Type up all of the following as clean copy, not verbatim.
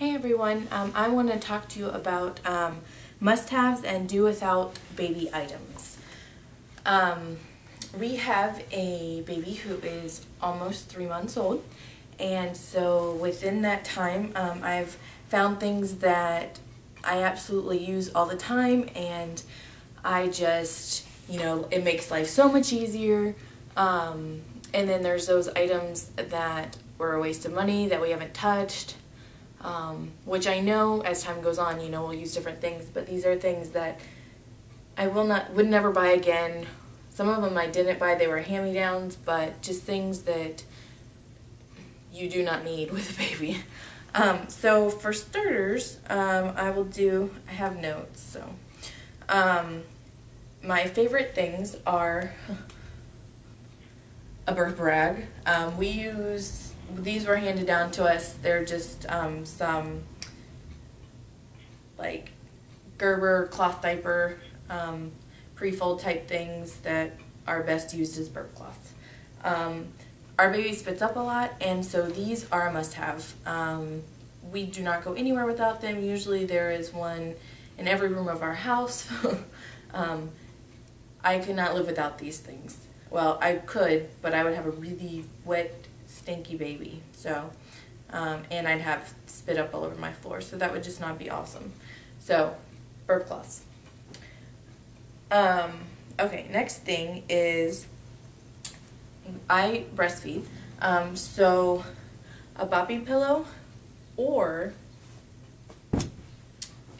Hey everyone, I want to talk to you about must-haves and do-without baby items. We have a baby who is almost 3 months old, and so within that time I've found things that I absolutely use all the time, and I just, it makes life so much easier. And then there's those items that were a waste of money that we haven't touched. Which I know as time goes on, we'll use different things, but these are things that I would never buy again. Some of them I didn't buy, they were hand-me-downs, but just things that you do not need with a baby. So for starters, I have notes, so. My favorite things are a birth rag. These were handed down to us. They're just some like Gerber cloth diaper pre-fold type things that are best used as birth cloths. Our baby spits up a lot, and so these are a must-have. We do not go anywhere without them. Usually there is one in every room of our house. I could not live without these things. Well, I could, but I would have a really wet, stinky baby, so and I'd have spit up all over my floor, so that would just not be awesome. So burp cloths. Okay, next thing is I breastfeed, so a boppy pillow or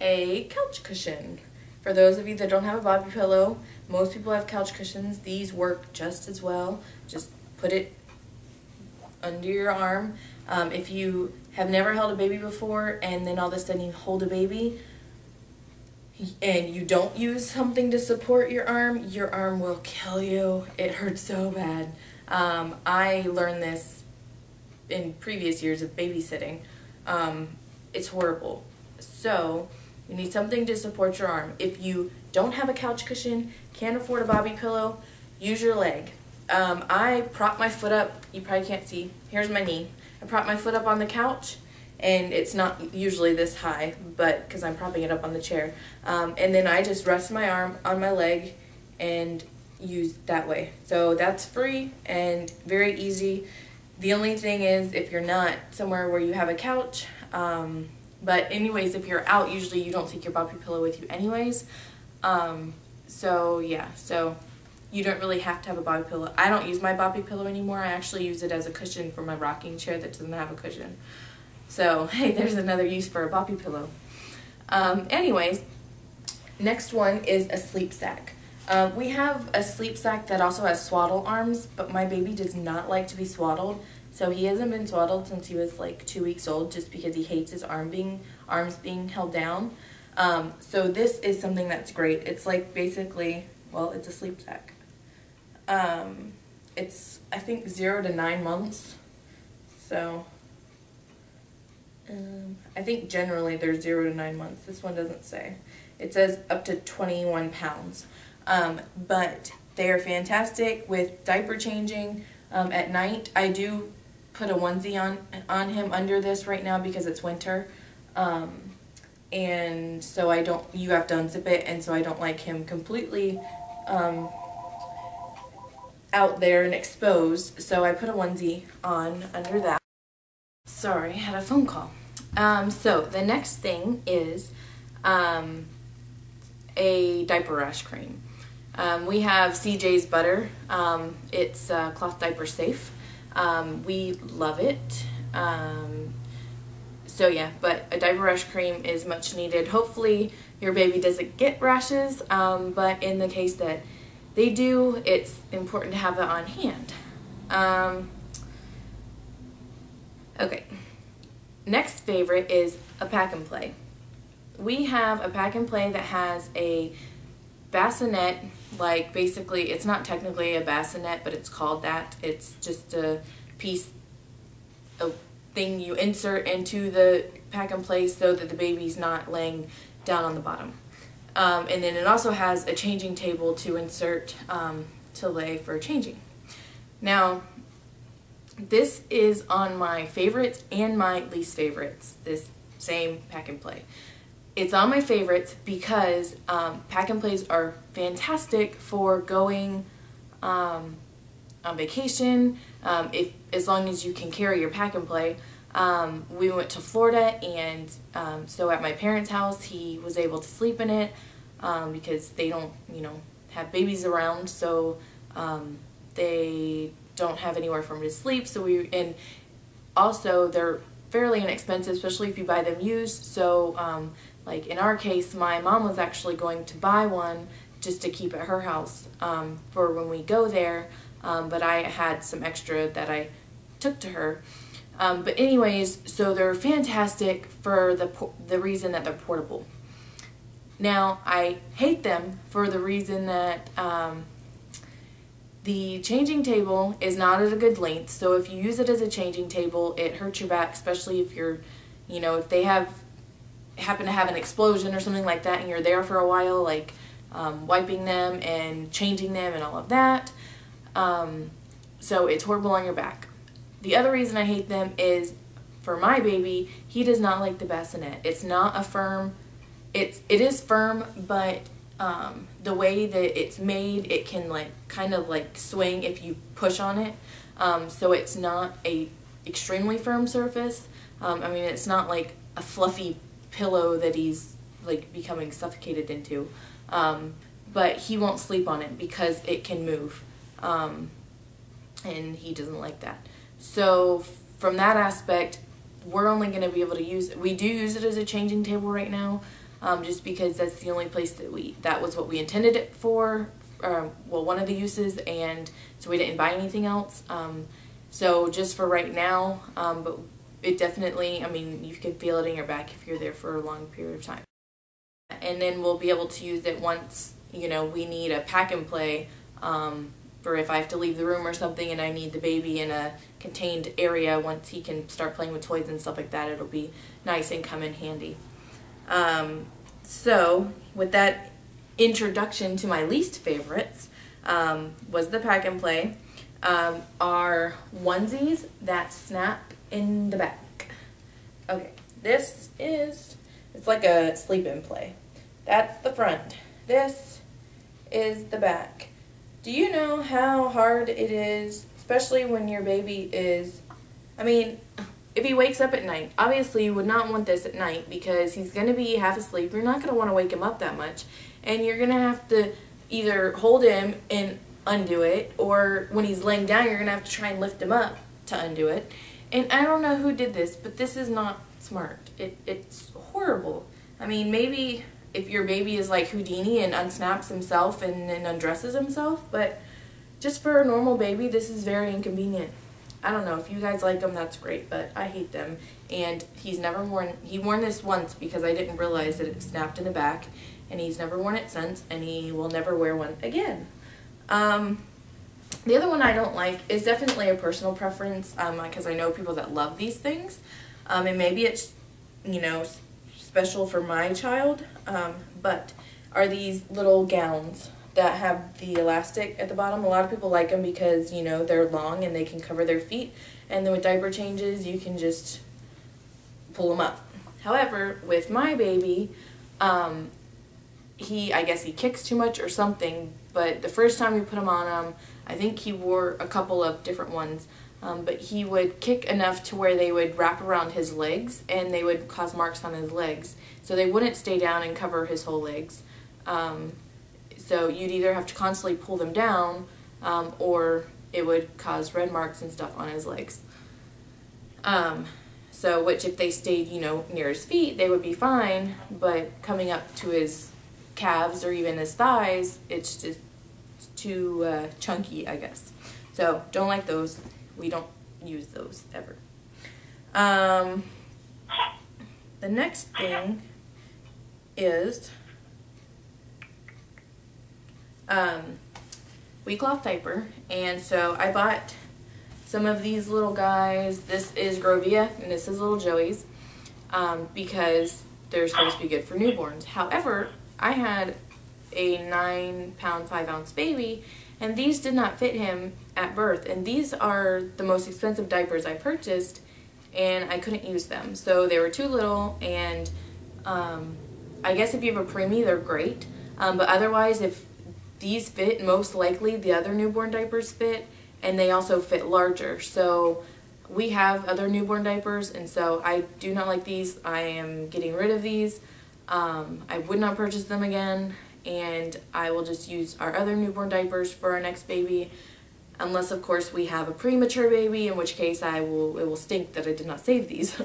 a couch cushion. For those of you that don't have a boppy pillow, most people have couch cushions. These work just as well. Just put it under your arm. If you have never held a baby before and then all of a sudden you hold a baby and you don't use something to support your arm will kill you. It hurts so bad. I learned this in previous years of babysitting. It's horrible. So you need something to support your arm. If you don't have a couch cushion, can't afford a boppy pillow, use your leg. I prop my foot up, you probably can't see, here's my knee. I prop my foot up on the couch, and it's not usually this high, but because I'm propping it up on the chair. And then I just rest my arm on my leg and use that way. So that's free and very easy. The only thing is if you're not somewhere where you have a couch, but anyways, if you're out, usually you don't take your boppy pillow with you anyways. So yeah, so you don't really have to have a boppy pillow. I don't use my boppy pillow anymore. I actually use it as a cushion for my rocking chair that doesn't have a cushion. So hey, there's another use for a boppy pillow. Anyways, next one is a sleep sack. We have a sleep sack that also has swaddle arms, but my baby does not like to be swaddled. So he hasn't been swaddled since he was like 2 weeks old, just because he hates his arms being held down. So this is something that's great. It's like basically, well, it's a sleep sack. It's I think 0 to 9 months. So I think generally they're 0 to 9 months. This one doesn't say. It says up to 21 pounds. But they are fantastic with diaper changing. At night, I do put a onesie on him under this right now because it's winter. And so you have to unzip it, and so I don't like him completely out there and exposed. So I put a onesie on under that. Sorry, I had a phone call. So the next thing is a diaper rash cream. We have CJ's Butter. It's cloth diaper safe. We love it. So yeah, but a diaper rash cream is much needed. Hopefully your baby doesn't get rashes, but in the case that they do, it's important to have it on hand. Okay, next favorite is a pack and play. We have a pack and play that has a bassinet, like basically it's not technically a bassinet, but it's called that. It's just a thing you insert into the pack and play so that the baby's not laying down on the bottom. And then it also has a changing table to insert to lay for changing. Now, this is on my favorites and my least favorites, this same pack and play. It's on my favorites because pack and plays are fantastic for going on vacation, as long as you can carry your pack and play. We went to Florida, and so at my parents' house he was able to sleep in it because they don't, have babies around, so they don't have anywhere for him to sleep. So and also they're fairly inexpensive, especially if you buy them used. So like in our case, my mom was actually going to buy one just to keep at her house for when we go there, but I had some extra that I took to her. But anyways, so they're fantastic for the reason that they're portable. Now, I hate them for the reason that the changing table is not at a good length. So if you use it as a changing table, it hurts your back, especially if you're, if they happen to have an explosion or something like that and you're there for a while, like wiping them and changing them and all of that. So it's horrible on your back. The other reason I hate them is for my baby, he does not like the bassinet. It's not a firm, it is firm, but the way that it's made, it can kind of swing if you push on it. So it's not a extremely firm surface. I mean, it's not like a fluffy pillow that he's becoming suffocated into. But he won't sleep on it because it can move. And he doesn't like that. So from that aspect, we're only going to be able to use it. We do use it as a changing table right now, just because that's the only place that was what we intended it for, well, one of the uses, and so we didn't buy anything else. So just for right now, but it definitely, I mean, you can feel it in your back if you're there for a long period of time. And then we'll be able to use it once, we need a pack and play, for if I have to leave the room or something and I need the baby in a contained area. Once he can start playing with toys and stuff like that, it'll be nice and come in handy. So with that introduction to my least favorites, was the pack and play, are onesies that snap in the back. Okay, it's like a sleep in play. That's the front. This is the back. Do you know how hard it is, especially when your baby is, I mean, if he wakes up at night, obviously you would not want this at night because he's going to be half asleep. You're not going to want to wake him up that much. And you're going to have to either hold him and undo it, or when he's laying down, you're going to have to try and lift him up to undo it. And I don't know who did this, but this is not smart. It's horrible. I mean, maybe if your baby is like Houdini and unsnaps himself and undresses himself, but just for a normal baby, this is very inconvenient. I don't know, if you guys like them, that's great, but I hate them. And he worn this once because I didn't realize that it snapped in the back, and he's never worn it since, and he will never wear one again. The other one I don't like is definitely a personal preference, because I know people that love these things, and maybe it's, special for my child, but are these little gowns that have the elastic at the bottom. A lot of people like them because, they're long and they can cover their feet, and then with diaper changes, you can just pull them up. However, with my baby, I guess he kicks too much or something, but the first time we put him on him, I think he wore a couple of different ones, but he would kick enough to where they would wrap around his legs and they would cause marks on his legs. So they wouldn't stay down and cover his whole legs. So you'd either have to constantly pull them down, or it would cause red marks and stuff on his legs. So which if they stayed, near his feet, they would be fine, but coming up to his calves or even his thighs, it's just too chunky, I guess. So don't like those. We don't use those ever. The next thing is washcloth diaper, and so I bought some of these little guys. This is Grovia and this is little Joey's, because they're supposed to be good for newborns. However, I had a 9-pound 5-ounce baby, and these did not fit him at birth, and these are the most expensive diapers I purchased, and I couldn't use them. So they were too little, and I guess if you have a preemie, they're great. But otherwise, if these fit, most likely the other newborn diapers fit, and they also fit larger. So we have other newborn diapers, and so I do not like these. I am getting rid of these. I would not purchase them again, and I will just use our other newborn diapers for our next baby, unless of course we have a premature baby, in which case it will stink that I did not save these.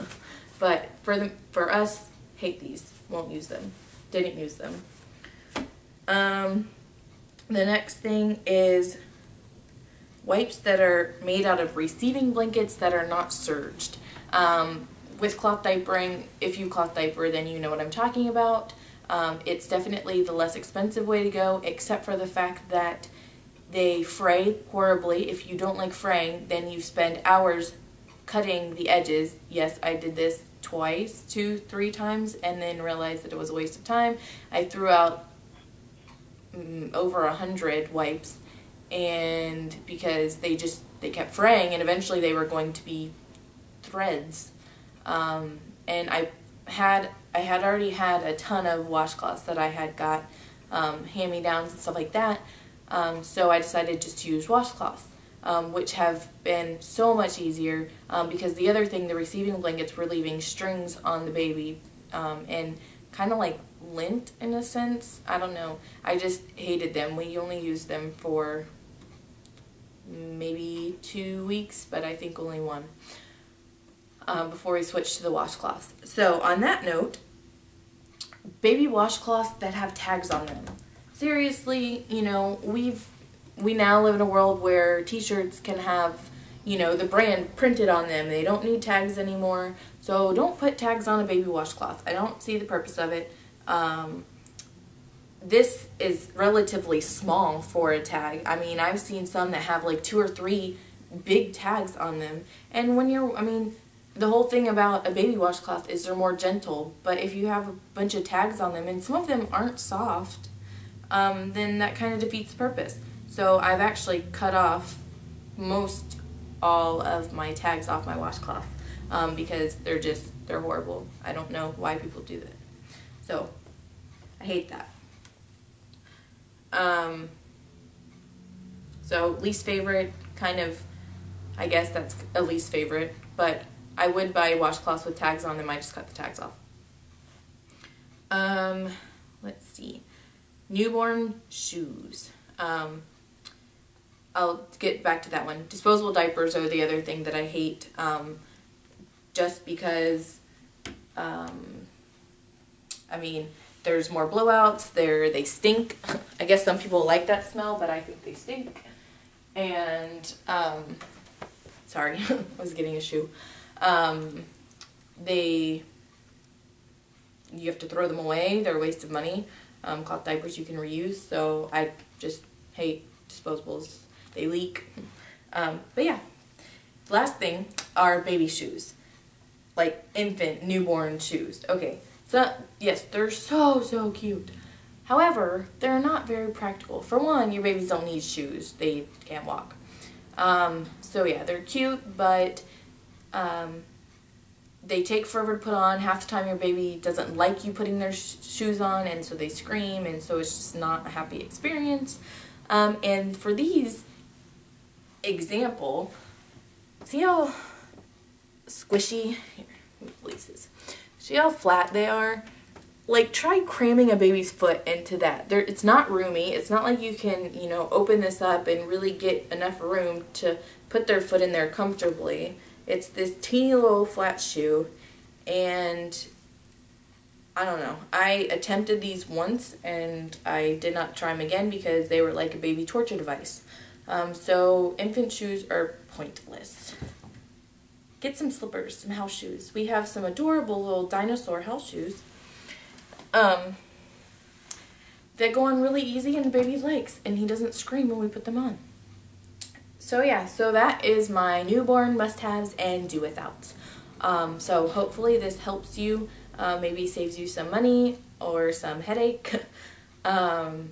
But for us, hate these. Won't use them. Didn't use them. The next thing is wipes that are made out of receiving blankets that are not serged. With cloth diapering, if you cloth diaper, then you know what I'm talking about. It's definitely the less expensive way to go, except for the fact that they fray horribly. If you don't like fraying, then you spend hours cutting the edges. Yes, I did this twice, 2-3 times, and then realized that it was a waste of time. I threw out over 100 wipes, and because they kept fraying, and eventually they were going to be threads. And I had already had a ton of washcloths that I had got hand-me-downs and stuff like that. So I decided just to use washcloths, which have been so much easier, because the other thing, the receiving blankets were leaving strings on the baby, and kind of like lint in a sense. I don't know. I just hated them. We only used them for maybe 2 weeks, but I think only 1, before we switched to the washcloths. So on that note, baby washcloths that have tags on them. Seriously, you know, we now live in a world where t-shirts can have, you know, the brand printed on them. They don't need tags anymore. So don't put tags on a baby washcloth. I don't see the purpose of it. This is relatively small for a tag. I mean, I've seen some that have like 2 or 3 big tags on them. And when I mean, the whole thing about a baby washcloth is they're more gentle. But if you have a bunch of tags on them, and some of them aren't soft, then that kind of defeats the purpose. So I've actually cut off most all of my tags off my washcloth, because they're horrible. I don't know why people do that. So I hate that. So least favorite, kind of, I guess that's a least favorite, but I would buy washcloths with tags on them. I just cut the tags off. Let's see. Newborn shoes. I'll get back to that one. Disposable diapers are the other thing that I hate, just because, I mean, there's more blowouts, they stink. I guess some people like that smell, but I think they stink. And, sorry, I was getting a shoe. You have to throw them away. They're a waste of money. Cloth diapers you can reuse, so I just hate disposables. They leak. But yeah, last thing are baby shoes, like infant, newborn shoes. Okay, so yes, they're so cute. However, they're not very practical. For one, your babies don't need shoes. They can't walk. So yeah, they're cute, but they take forever to put on. Half the time your baby doesn't like you putting their shoes on, and so they scream, and so it's just not a happy experience. And for these, example, see how squishy, here, laces, see how flat they are? Like, try cramming a baby's foot into that. It's not roomy. It's not like you can, you know, open this up and really get enough room to put their foot in there comfortably. It's this teeny little flat shoe, and I don't know. I attempted these once, and I did not try them again because they were like a baby torture device. So infant shoes are pointless. Get some slippers, some house shoes. We have some adorable little dinosaur house shoes that go on really easy, and the baby likes, and he doesn't scream when we put them on. So yeah, so that is my newborn must-haves and do-withouts. So hopefully this helps you, maybe saves you some money or some headache. Oh,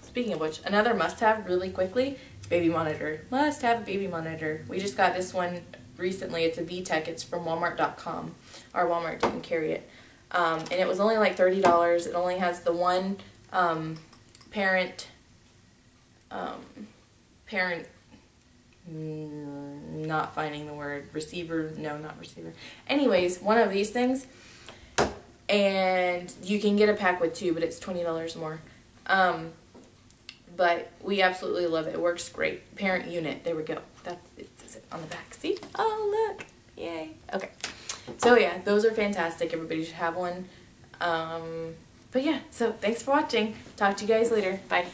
speaking of which, another must-have really quickly, baby monitor. Must have a baby monitor. We just got this one recently. It's a VTech. It's from Walmart.com. Our Walmart didn't carry it. And it was only like $30. It only has the one parent, not finding the word, receiver, no, not receiver. Anyways, one of these things. And you can get a pack with 2, but it's $20 more. But we absolutely love it. It works great. Parent unit. There we go. It says it on the back. See? Oh, look. Yay. Okay. So, yeah, those are fantastic. Everybody should have one. But, yeah, so thanks for watching. Talk to you guys later. Bye.